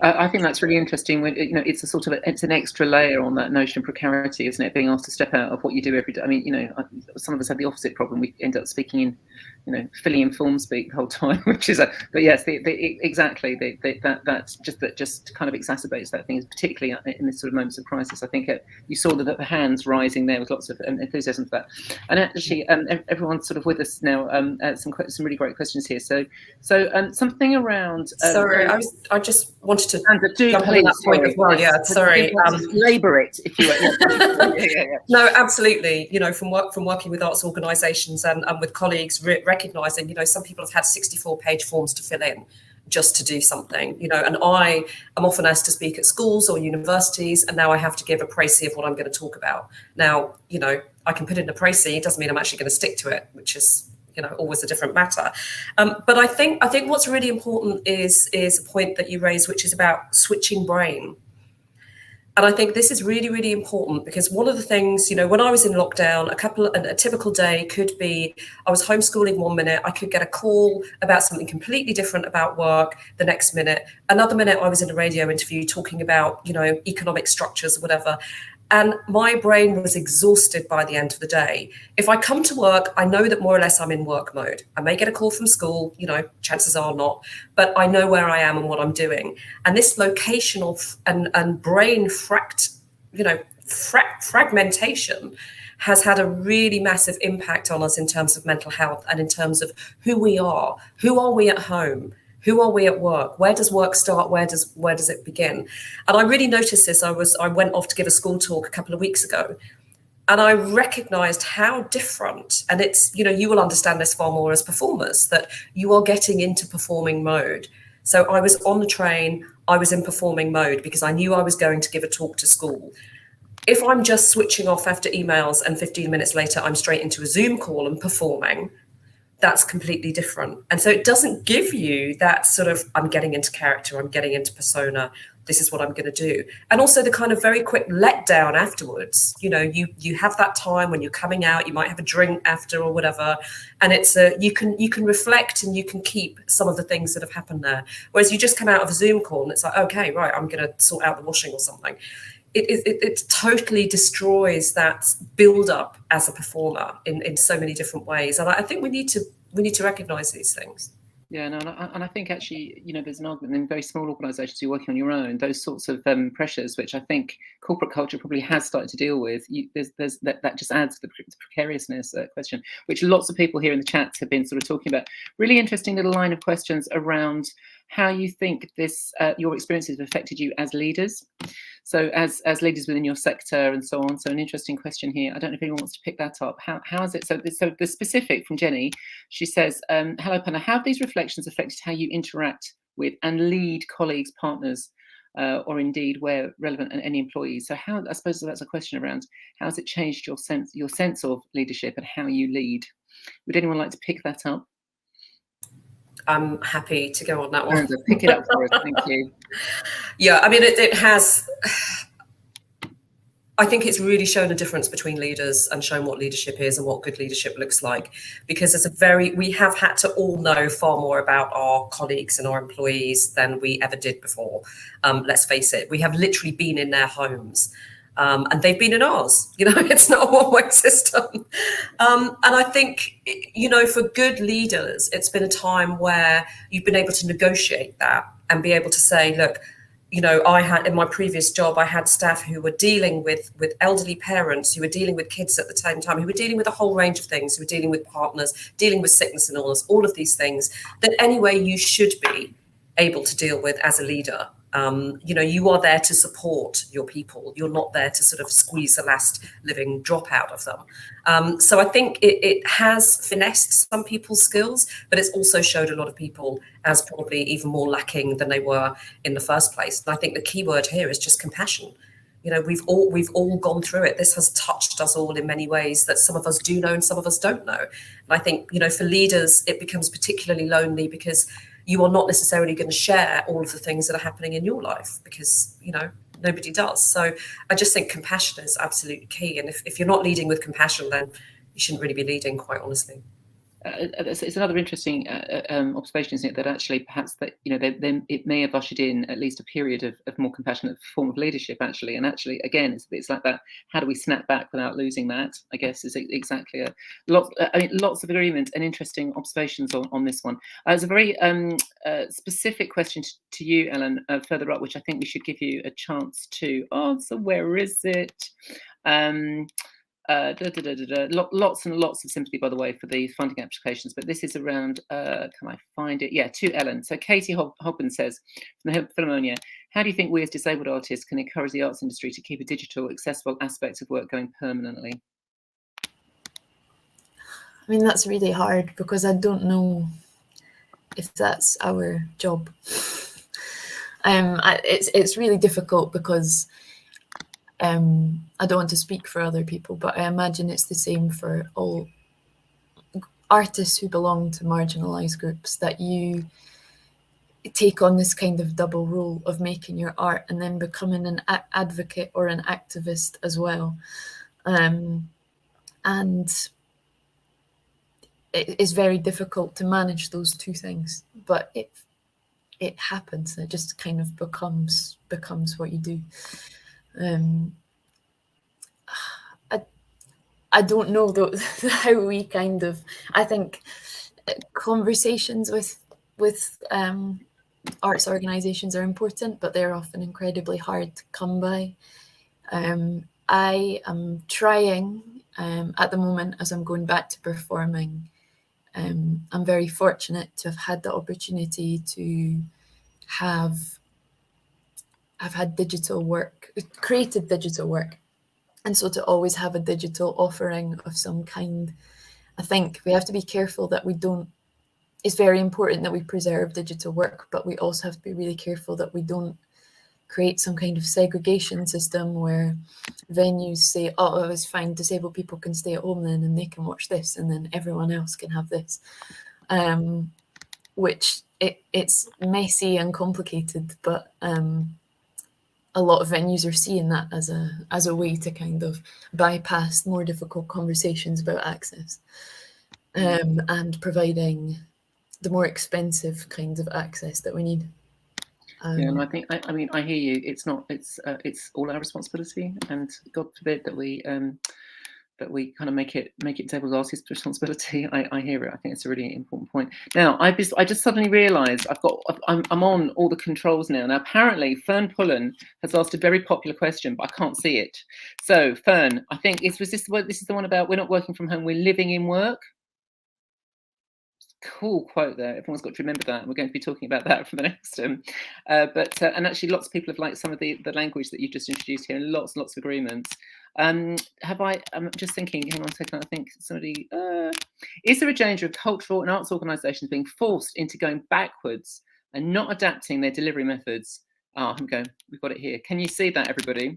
I think that's really interesting. When it's an extra layer on that notion of precarity, isn't it? Being asked to step out of what you do every day. I mean, some of us have the opposite problem. We end up speaking in, filling in form speak the whole time, which is but yes, exactly. That just kind of exacerbates that thing, particularly in this sort of moments of crisis. I think you saw the hands rising there with lots of enthusiasm for that. And actually, everyone's sort of with us now. Some really great questions here. So something around. Sorry, I just wanted to jump on that point as well. Yeah, sorry. Labour it, if you will. Yeah. No, absolutely. From working with arts organisations and with colleagues, recognising, some people have had 64-page forms to fill in just to do something, and I am often asked to speak at schools or universities, and now I have to give a précis of what I'm going to talk about. Now, I can put in a précis, it doesn't mean I'm actually going to stick to it, which is always a different matter. But I think what's really important is a point that you raised, which is about switching brain. And I think this is really, really important because one of the things, when I was in lockdown, a typical day could be, I was homeschooling one minute, I could get a call about something completely different about work the next minute. Another minute I was in a radio interview talking about, economic structures or whatever. And my brain was exhausted by the end of the day. If I come to work, I know that more or less I'm in work mode. I may get a call from school, chances are not, but I know where I am and what I'm doing. And this locational and brain fragmentation has had a really massive impact on us in terms of mental health and in terms of who we are. Who are we at home? Who are we at work? Where does work start? Where does it begin? And I really noticed this. I went off to give a school talk a couple of weeks ago, and I recognized how different, and it's, you will understand this far more as performers, that you are getting into performing mode. So I was on the train, I was in performing mode because I knew I was going to give a talk to school. If I'm just switching off after emails and 15 minutes later, I'm straight into a Zoom call and performing, that's completely different. And so it doesn't give you that sort of, I'm getting into character, I'm getting into persona, this is what I'm going to do. And also the kind of very quick letdown afterwards. You have that time when you're coming out, you might have a drink after or whatever. And it's you can reflect and you can keep some of the things that have happened there. Whereas you just come out of a Zoom call and it's like, okay, right, I'm going to sort out the washing or something. it totally destroys that build up as a performer in so many different ways. And I think we need to recognize these things. Yeah, no, and I think actually, there's an argument in very small organisations you're working on your own, those sorts of pressures, which I think corporate culture probably has started to deal with. There's that just adds to the precariousness question, which lots of people here in the chat have been sort of talking about. Really interesting little line of questions around how you think this your experiences have affected you as leaders. So as leaders within your sector and so on. So an interesting question here. I don't know if anyone wants to pick that up. How is it? So the specific from Jenny, she says, hello, Panna, how have these reflections affected how you interact with and lead colleagues, partners, or indeed, where relevant, and any employees? So how, I suppose that's a question around how has it changed your sense of leadership and how you lead? Would anyone like to pick that up? I'm happy to go on that one. Pick it up for us, thank you. Yeah, I mean, it has. I think it's really shown a difference between leaders and shown what leadership is and what good leadership looks like. Because we have had to all know far more about our colleagues and our employees than we ever did before. Let's face it, we have literally been in their homes. And they've been in ours, it's not a one-way system. And I think, for good leaders, it's been a time where you've been able to negotiate that and be able to say, look, I had in my previous job, I had staff who were dealing with elderly parents, who were dealing with kids at the same time, who were dealing with a whole range of things, who were dealing with partners, dealing with sickness and illness, all of these things that anyway you should be able to deal with as a leader. You are there to support your people. You're not there to sort of squeeze the last living drop out of them. So I think it has finessed some people's skills, but it's also showed a lot of people as probably even more lacking than they were in the first place. And I think the key word here is just compassion. We've all gone through it. This has touched us all in many ways that some of us do know and some of us don't know. And I think, for leaders, it becomes particularly lonely because you are not necessarily going to share all of the things that are happening in your life because, nobody does. So I just think compassion is absolutely key. And if you're not leading with compassion, then you shouldn't really be leading, quite honestly. It's another interesting observation, isn't it, that actually perhaps that it may have ushered in at least a period of more compassionate form of leadership actually, and actually again it's like that. How do we snap back without losing that? I guess is exactly lots of agreement and interesting observations on this one. There's a very specific question to you, Ellen, further up, which I think we should give you a chance to answer. Where is it? Lots and lots of sympathy, by the way, for the funding applications, but this is around, can I find it? Yeah, to Ellen. So Katie Hobben says, from the Philharmonia, how do you think we as disabled artists can encourage the arts industry to keep a digital, accessible aspect of work going permanently? I mean, that's really hard because I don't know if that's our job. It's really difficult because I don't want to speak for other people, but I imagine it's the same for all artists who belong to marginalised groups, that you take on this kind of double role of making your art and then becoming an advocate or an activist as well. And it is very difficult to manage those two things, but it happens. It just kind of becomes what you do. I don't know though how we kind of. I think conversations with arts organisations are important, but they're often incredibly hard to come by. I am trying at the moment, as I'm going back to performing. I'm very fortunate to have had the opportunity to have had digital work, created digital work. And so to always have a digital offering of some kind, I think we have to be careful that we don't, it's very important that we preserve digital work, but we also have to be really careful that we don't create some kind of segregation system where venues say, oh, it's fine, disabled people can stay at home then and they can watch this and then everyone else can have this. Which it's messy and complicated, but a lot of venues are seeing that as a way to kind of bypass more difficult conversations about access, and providing the more expensive kinds of access that we need. Yeah, and I think I mean I hear you. It's not. It's all our responsibility, and God forbid that we kind of make it David Darcy's responsibility. I hear it. I think it's a really important point. Now I just suddenly realised I'm on all the controls now. Now apparently Fern Pullen has asked a very popular question, but I can't see it. So Fern, I think this is the one about we're not working from home, we're living in work. Cool quote there. Everyone's got to remember that. We're going to be talking about that for the next and actually lots of people have liked some of the language that you've just introduced here, and lots of agreements. I'm just thinking, hang on a second, I think somebody is there a danger of cultural and arts organisations being forced into going backwards and not adapting their delivery methods? We've got it here. Can you see that, everybody?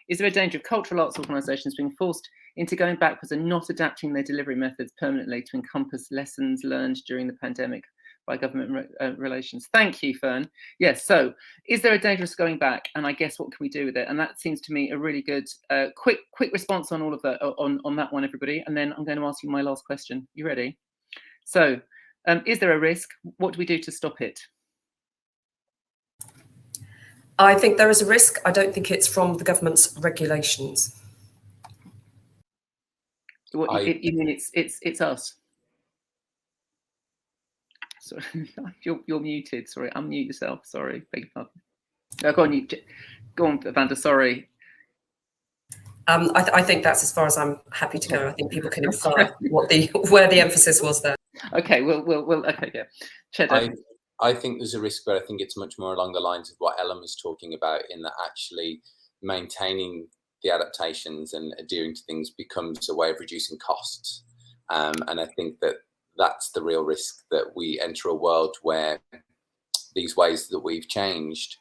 Is there a danger of cultural arts organisations being forced into going backwards and not adapting their delivery methods permanently to encompass lessons learned during the pandemic by government relations? Thank you, Fern. Yes, so is there a danger of going back? And I guess what can we do with it? And that seems to me a really good, quick response on all of that, on that one, everybody. And then I'm going to ask you my last question. You ready? So, is there a risk? What do we do to stop it? I think there is a risk. I don't think it's from the government's regulations. What you mean? It's us. Sorry, you're muted. Sorry, unmute yourself. Sorry, beg your pardon. No, go on, Vanda. Sorry. I think that's as far as I'm happy to go. I think people can infer where the emphasis was there. Okay, well, okay, yeah. Cheddar. I think there's a risk, but I think it's much more along the lines of what Ellen was talking about, in that actually maintaining the adaptations and adhering to things becomes a way of reducing costs. And I think that that's the real risk, that we enter a world where these ways that we've changed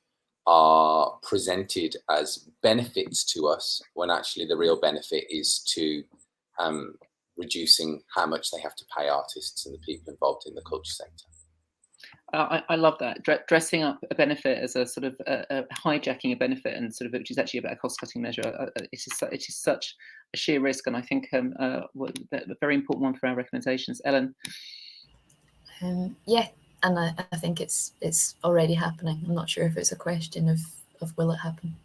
are presented as benefits to us, when actually the real benefit is to reducing how much they have to pay artists and the people involved in the culture sector. I love that, dressing up a benefit as a sort of hijacking a benefit, and sort of, which is actually about a cost-cutting measure. It is such a sheer risk, and I think a very important one for our recommendations. Ellen. Yeah, and I think it's already happening. I'm not sure if it's a question of will it happen.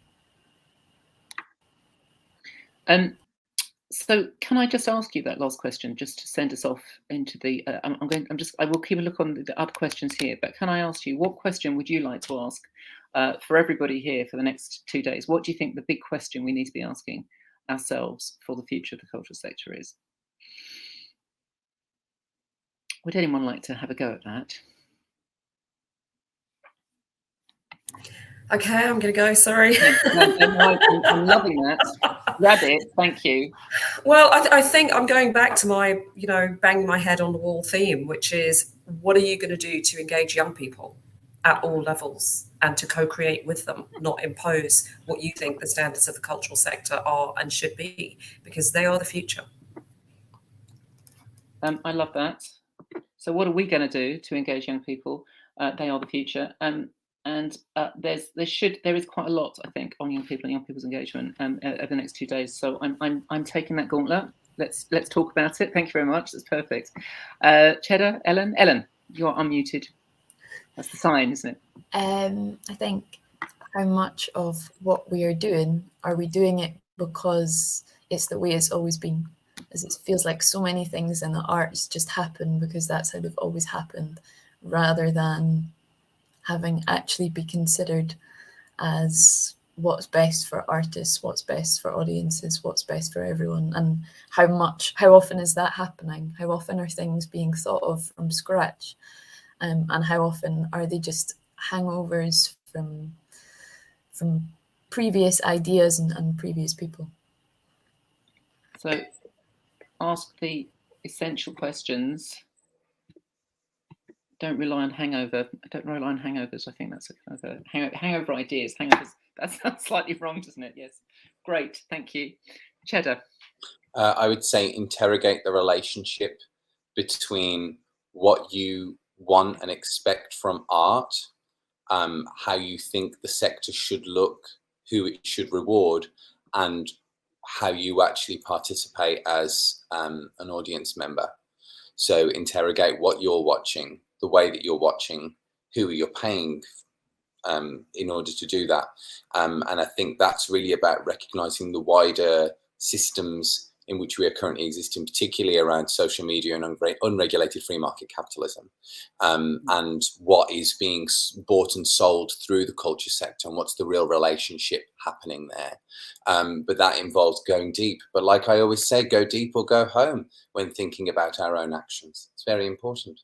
So can I just ask you that last question, just to send us off into the? I will keep a look on the other questions here, but can I ask you, what question would you like to ask for everybody here for the next 2 days? What do you think the big question we need to be asking ourselves for the future of the cultural sector is? Would anyone like to have a go at that? Okay, I'm going to go. Sorry. I'm loving that. Rabbit, thank you. Well, I think I'm going back to my, bang my head on the wall theme, which is, what are you going to do to engage young people at all levels and to co-create with them, not impose what you think the standards of the cultural sector are and should be, because they are the future. I love that. So what are we going to do to engage young people? They are the future. And there is quite a lot, I think, on young people and young people's engagement over the next 2 days. So I'm taking that gauntlet. Let's talk about it. Thank you very much. That's perfect. Cheddar, Ellen, you're unmuted. That's the sign, isn't it? I think, how much of what we are doing, are we doing it because it's the way it's always been? As it feels like so many things in the arts just happen because that's how they've always happened, rather than having actually be considered as what's best for artists, what's best for audiences, what's best for everyone, and how often is that happening? How often are things being thought of from scratch? And how often are they just hangovers from previous ideas and previous people? So ask the essential questions. Don't rely on hangover. Don't rely on hangovers. I think that's a kind of a hangover ideas. Hangovers. That sounds slightly wrong, doesn't it? Yes. Great. Thank you. Cheddar. I would say interrogate the relationship between what you want and expect from art, how you think the sector should look, who it should reward, and how you actually participate as an audience member. So interrogate what you're watching, the way that you're watching, who you're paying in order to do that. And I think that's really about recognizing the wider systems in which we are currently existing, particularly around social media and unregulated free market capitalism, and what is being bought and sold through the culture sector and what's the real relationship happening there. But that involves going deep. But like I always say, go deep or go home when thinking about our own actions. It's very important.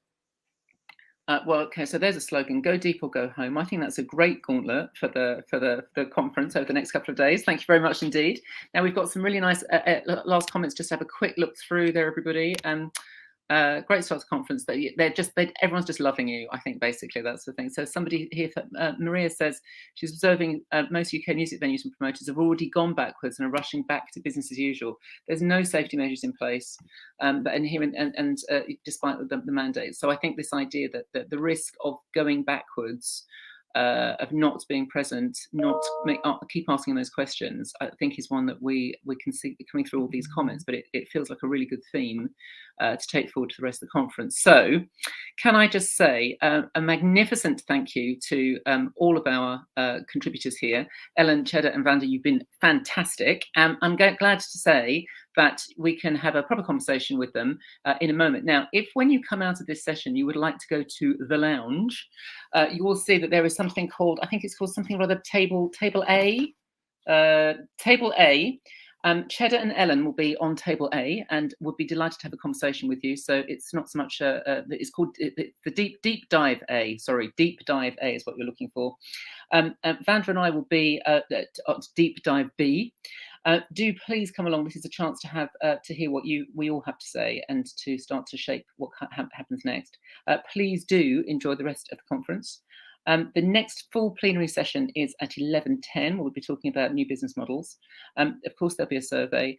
Well, okay, so there's a slogan: go deep or go home. I think that's a great gauntlet for the conference over the next couple of days. Thank you very much indeed. Now we've got some really nice last comments. Just have a quick look through there, everybody. Great start to the conference. Everyone's just loving you. I think basically that's the thing. So somebody here, Maria says she's observing most UK music venues and promoters have already gone backwards and are rushing back to business as usual. There's no safety measures in place, despite the mandate. So I think this idea that the risk of going backwards, of not being present, keep asking those questions, I think is one that we can see coming through all these comments, but it feels like a really good theme to take forward to the rest of the conference. So can I just say a magnificent thank you to all of our contributors here. Ellen, Cheddar and Vanda, you've been fantastic. I'm glad to say that we can have a proper conversation with them in a moment. Now, if when you come out of this session, you would like to go to the lounge, you will see that there is something called, I think it's called something rather table A. Table A. Cheddar and Ellen will be on table A and would be delighted to have a conversation with you. So it's not so much, it's called the deep dive A. Sorry, deep dive A is what you're looking for. Vanda and I will be at deep dive B. Do please come along. This is a chance to have to hear what we all have to say and to start to shape what happens next. Please do enjoy the rest of the conference. The next full plenary session is at 11:10. We'll be talking about new business models. Of course, there'll be a survey.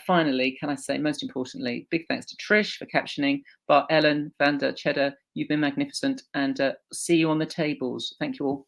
Finally, can I say, most importantly, big thanks to Trish for captioning. Ellen, Vanda, Cheddar, you've been magnificent, and see you on the tables. Thank you all.